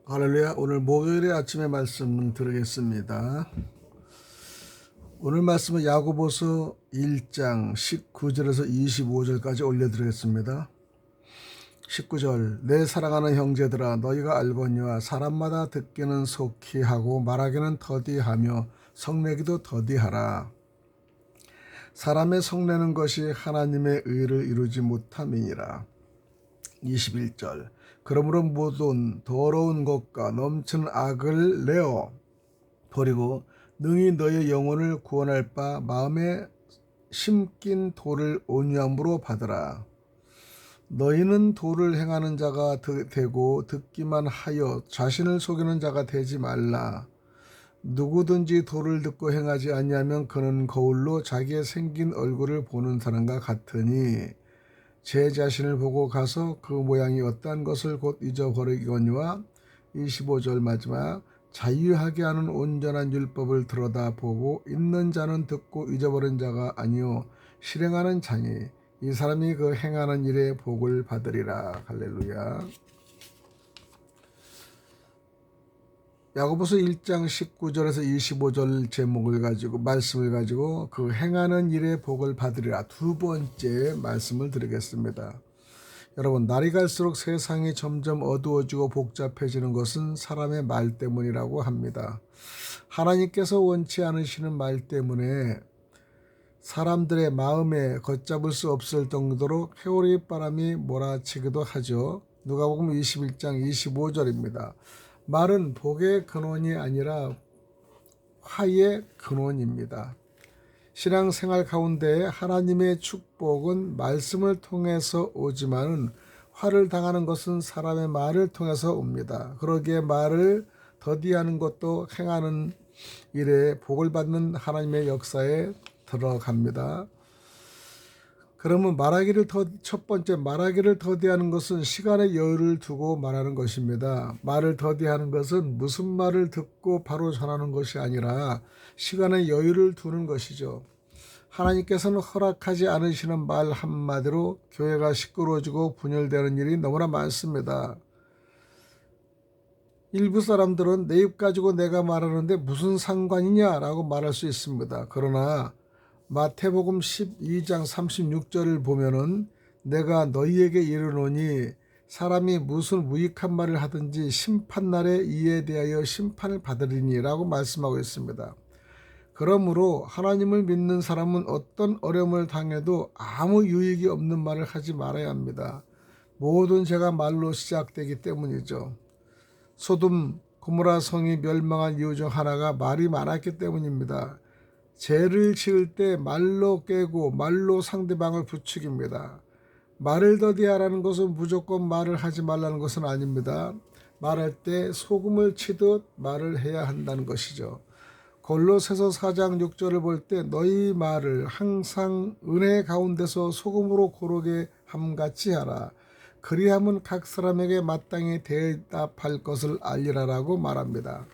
할렐루야. 오늘 목요일에 아침에 말씀 드리겠습니다. 오늘 말씀은 야고보서 1장 19절에서 25절까지 올려드리겠습니다. 19절 내 사랑하는 형제들아 너희가 알거니와 사람마다 듣기는 속히 하고 말하기는 더디하며 성내기도 더디하라. 사람의 성내는 것이 하나님의 의를 이루지 못함이니라. 21절 그러므로 모든 더러운 것과 넘치는 악을 내어 버리고 능히 너의 영혼을 구원할 바 마음에 심긴 도를 온유함으로 받으라. 너희는 도를 행하는 자가 되고 듣기만 하여 자신을 속이는 자가 되지 말라. 누구든지 도를 듣고 행하지 아니하면 그는 거울로 자기의 생긴 얼굴을 보는 사람과 같으니 제 자신을 보고 가서 그 모양이 어떠한 것을 곧 잊어버리거니와 25절 마지막 자유하게 하는 온전한 율법을 들여다보고 있는 자는 듣고 잊어버린 자가 아니요 실행하는 자니 이 사람이 그 행하는 일에 복을 받으리라. 할렐루야. 야고보서 1장 19절에서 25절 제목을 가지고 말씀을 가지고 그 행하는 일에 복을 받으리라 두 번째 말씀을 드리겠습니다. 여러분 날이 갈수록 세상이 점점 어두워지고 복잡해지는 것은 사람의 말 때문이라고 합니다. 하나님께서 원치 않으시는 말 때문에 사람들의 마음에 걷잡을 수 없을 정도로 회오리 바람이 몰아치기도 하죠. 누가복음 21장 25절입니다. 말은 복의 근원이 아니라 화의 근원입니다. 신앙생활 가운데 하나님의 축복은 말씀을 통해서 오지만 화를 당하는 것은 사람의 말을 통해서 옵니다. 그러기에 말을 더디하는 것도 행하는 일에 복을 받는 하나님의 역사에 들어갑니다. 그러면 첫 번째 말하기를 더디하는 것은 시간의 여유를 두고 말하는 것입니다. 말을 더디하는 것은 무슨 말을 듣고 바로 전하는 것이 아니라 시간의 여유를 두는 것이죠. 하나님께서는 허락하지 않으시는 말 한마디로 교회가 시끄러워지고 분열되는 일이 너무나 많습니다. 일부 사람들은 내 입 가지고 내가 말하는데 무슨 상관이냐라고 말할 수 있습니다. 그러나 마태복음 12장 36절을 보면은 내가 너희에게 이르노니 사람이 무슨 무익한 말을 하든지 심판날에 이에 대하여 심판을 받으리니 라고 말씀하고 있습니다. 그러므로 하나님을 믿는 사람은 어떤 어려움을 당해도 아무 유익이 없는 말을 하지 말아야 합니다. 모든 죄가 말로 시작되기 때문이죠. 소돔 고모라 성이 멸망한 이유 중 하나가 말이 많았기 때문입니다. 죄를 지을 때 말로 깨고 말로 상대방을 부추깁니다. 말을 더디하라는 것은 무조건 말을 하지 말라는 것은 아닙니다. 말할 때 소금을 치듯 말을 해야 한다는 것이죠. 골로새서 4장 6절을 볼 때 너희 말을 항상 은혜 가운데서 소금으로 고르게 함같이 하라. 그리함은 각 사람에게 마땅히 대답할 것을 알리라라고 말합니다.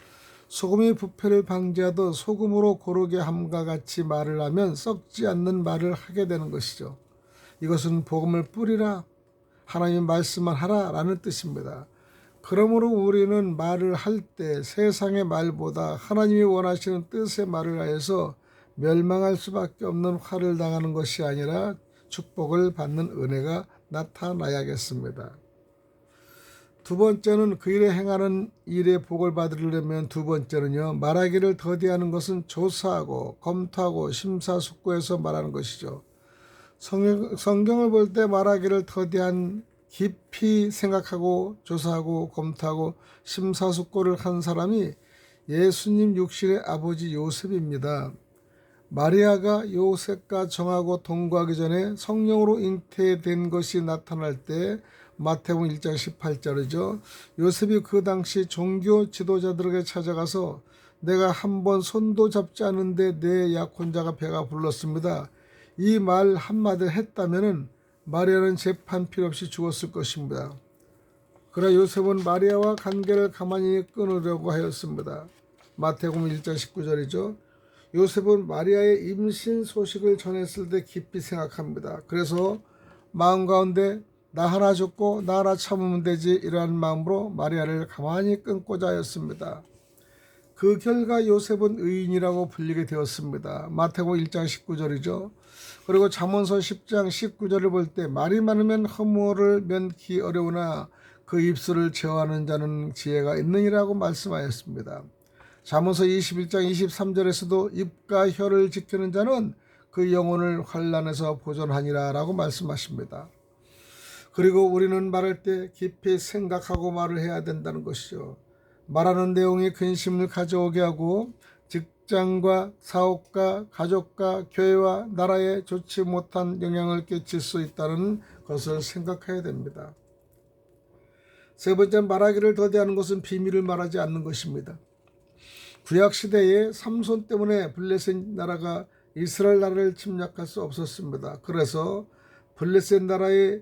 소금이 부패를 방지하듯 소금으로 고르게 함과 같이 말을 하면 썩지 않는 말을 하게 되는 것이죠. 이것은 복음을 뿌리라, 하나님 말씀만 하라 라는 뜻입니다. 그러므로 우리는 말을 할 때 세상의 말보다 하나님이 원하시는 뜻의 말을 하여서 멸망할 수밖에 없는 화를 당하는 것이 아니라 축복을 받는 은혜가 나타나야겠습니다. 두 번째는 그 일에 행하는 일에 복을 받으려면 두 번째는요. 말하기를 더디하는 것은 조사하고 검토하고 심사숙고해서 말하는 것이죠. 성경을 볼 때 말하기를 더디한 깊이 생각하고 조사하고 검토하고 심사숙고를 한 사람이 예수님 육신의 아버지 요셉입니다. 마리아가 요셉과 정하고 동거하기 전에 성령으로 잉태된 것이 나타날 때 마태복음 1장 18절이죠. 요셉이 그 당시 종교 지도자들에게 찾아가서 내가 한 번 손도 잡지 않은데 내 약혼자가 배가 불렀습니다. 이 말 한마디 했다면 마리아는 재판 필요 없이 죽었을 것입니다. 그러나 요셉은 마리아와 관계를 가만히 끊으려고 하였습니다. 마태복음 1장 19절이죠. 요셉은 마리아의 임신 소식을 전했을 때 깊이 생각합니다. 그래서 마음 가운데 나 하나 죽고 나 하나 참으면 되지 이러한 마음으로 마리아를 가만히 끊고자 하였습니다. 그 결과 요셉은 의인이라고 불리게 되었습니다. 마태복음 1장 19절이죠. 그리고 잠언서 10장 19절을 볼 때 말이 많으면 허물을 면키 어려우나 그 입술을 제어하는 자는 지혜가 있느니라고 말씀하였습니다. 잠언서 21장 23절에서도 입과 혀를 지키는 자는 그 영혼을 환난에서 보존하니라 라고 말씀하십니다. 그리고 우리는 말할 때 깊이 생각하고 말을 해야 된다는 것이죠. 말하는 내용이 근심을 가져오게 하고 직장과 사업과 가족과 교회와 나라에 좋지 못한 영향을 끼칠 수 있다는 것을 생각해야 됩니다. 세 번째, 말하기를 더디하는 것은 비밀을 말하지 않는 것입니다. 구약시대에 삼손 때문에 블레셋 나라가 이스라엘 나라를 침략할 수 없었습니다. 그래서 블레셋 나라에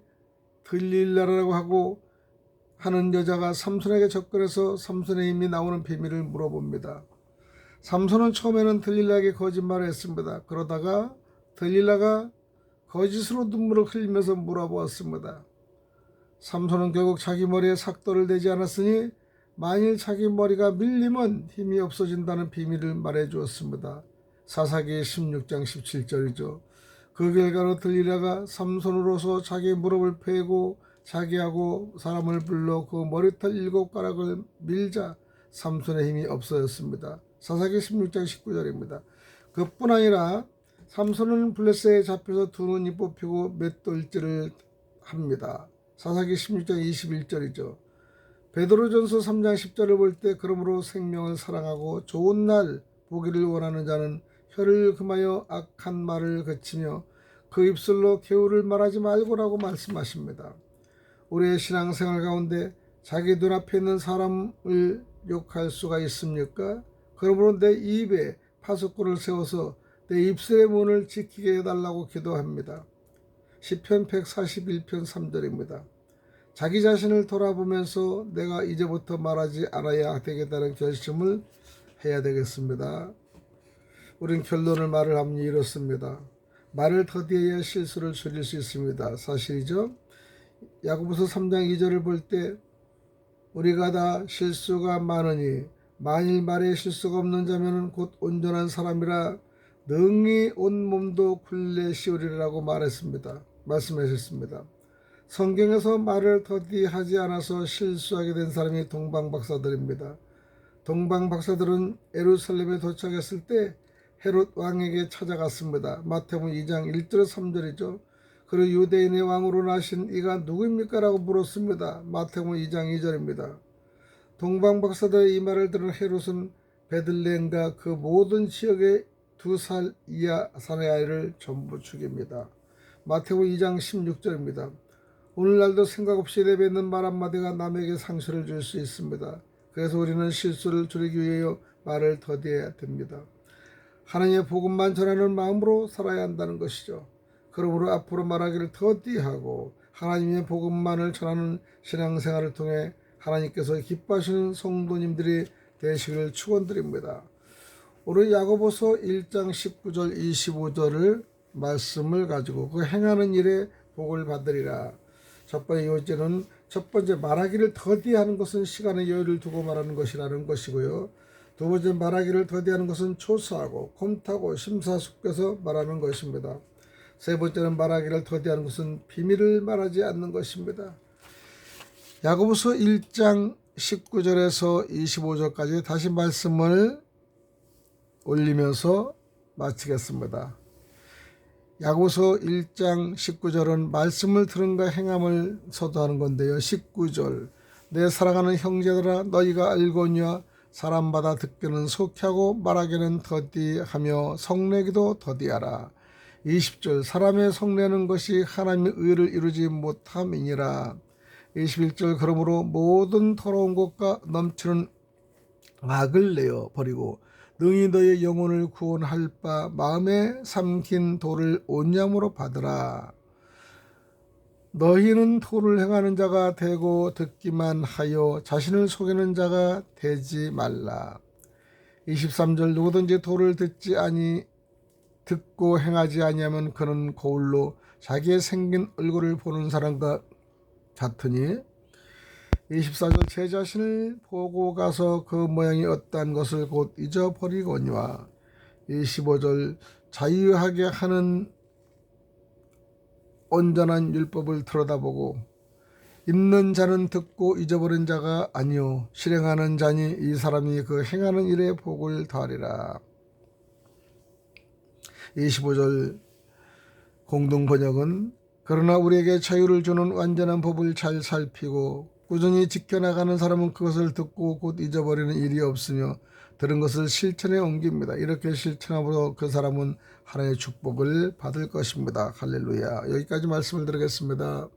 들릴라라고 하고 하는 여자가 삼손에게 접근해서 삼손의 힘이 나오는 비밀을 물어봅니다. 삼손은 처음에는 들릴라에게 거짓말을 했습니다. 그러다가 들릴라가 거짓으로 눈물을 흘리면서 물어보았습니다. 삼손은 결국 자기 머리에 삭도를 대지 않았으니 만일 자기 머리가 밀리면 힘이 없어진다는 비밀을 말해 주었습니다. 사사기 16장 17절이죠. 그 결과로 들릴라가 삼손으로서 자기 무릎을 베고 자기하고 사람을 불러 그 머리털 7가락을 밀자 삼손의 힘이 없어졌습니다. 사사기 16장 19절입니다. 그뿐 아니라 삼손은 블레셋에 잡혀서 두 눈이 뽑히고 맷돌질을 합니다. 사사기 16장 21절이죠. 베드로전서 3장 10절을 볼 때 그러므로 생명을 사랑하고 좋은 날 보기를 원하는 자는 혀를 금하여 악한 말을 그치며 그 입술로 개울을 말하지 말고라고 말씀하십니다. 우리의 신앙생활 가운데 자기 눈앞에 있는 사람을 욕할 수가 있습니까? 그러므로 내 입에 파수꾼을 세워서 내 입술의 문을 지키게 해달라고 기도합니다. 시편 141편 3절입니다. 자기 자신을 돌아보면서 내가 이제부터 말하지 않아야 되겠다는 결심을 해야 되겠습니다. 우린 결론을 말을 하면 이렇습니다. 말을 더디해야 실수를 줄일 수 있습니다. 사실이죠. 야고보서 3장 2절을 볼 때 우리가 다 실수가 많으니 만일 말에 실수가 없는 자면은 곧 온전한 사람이라 능히 온 몸도 굴레 씌우리라고 말씀하셨습니다. 성경에서 말을 더디하지 않아서 실수하게 된 사람이 동방박사들입니다. 동방박사들은 예루살렘에 도착했을 때 헤롯 왕에게 찾아갔습니다. 마태복음 2장 1절 3절이죠. 그리고 유대인의 왕으로 나신 이가 누구입니까? 라고 물었습니다. 마태복음 2장 2절입니다. 동방박사들의 이 말을 들은 헤롯은 베들레헴과 그 모든 지역의 2살 이하 사내 아이를 전부 죽입니다. 마태복음 2장 16절입니다. 오늘날도 생각 없이 내뱉는 말 한마디가 남에게 상처를 줄 수 있습니다. 그래서 우리는 실수를 줄이기 위해 말을 더디해야 됩니다. 하나님의 복음만 전하는 마음으로 살아야 한다는 것이죠. 그러므로 앞으로 말하기를 더디하고 하나님의 복음만을 전하는 신앙생활을 통해 하나님께서 기뻐하시는 성도님들이 되시기를 축원드립니다. 오늘 야고보서 1장 19절 25절을 말씀을 가지고 그 행하는 일에 복을 받으리라. 첫 번째 말하기를 더디하는 것은 시간의 여유를 두고 말하는 것이라는 것이고요. 두 번째 말하기를 더디하는 것은 조사하고 곰타고 심사숙고해서 말하는 것입니다. 세 번째는 말하기를 더디하는 것은 비밀을 말하지 않는 것입니다. 야고보서 1장 19절에서 25절까지 다시 말씀을 올리면서 마치겠습니다. 야고보서 1장 19절은 말씀을 들은가 행함을 서도하는 건데요. 19절 내 사랑하는 형제들아 너희가 알거니와 사람마다 듣기는 속히하고 말하기는 더디하며 성내기도 더디하라. 20절 사람의 성내는 것이 하나님의 의를 이루지 못함이니라. 21절 그러므로 모든 더러운 것과 넘치는 악을 내어 버리고 능히 너의 영혼을 구원할 바 마음에 삼킨 도를 온양으로 받으라. 너희는 도를 행하는 자가 되고 듣기만 하여 자신을 속이는 자가 되지 말라. 23절 누구든지 도를 듣고 행하지 아니하면 그는 거울로 자기의 생긴 얼굴을 보는 사람과 같으니 24절 제 자신을 보고 가서 그 모양이 어떠한 것을 곧 잊어버리거니와 25절 자유하게 하는 온전한 율법을 들여다보고 읽는 자는 듣고 잊어버린 자가 아니요 실행하는 자니 이 사람이 그 행하는 일에 복을 더하리라. 25절 공동 번역은 그러나 우리에게 자유를 주는 완전한 법을 잘 살피고 꾸준히 지켜나가는 사람은 그것을 듣고 곧 잊어버리는 일이 없으며 들은 것을 실천에 옮깁니다. 이렇게 실천함으로 그 사람은 하나님의 축복을 받을 것입니다. 할렐루야. 여기까지 말씀을 드리겠습니다.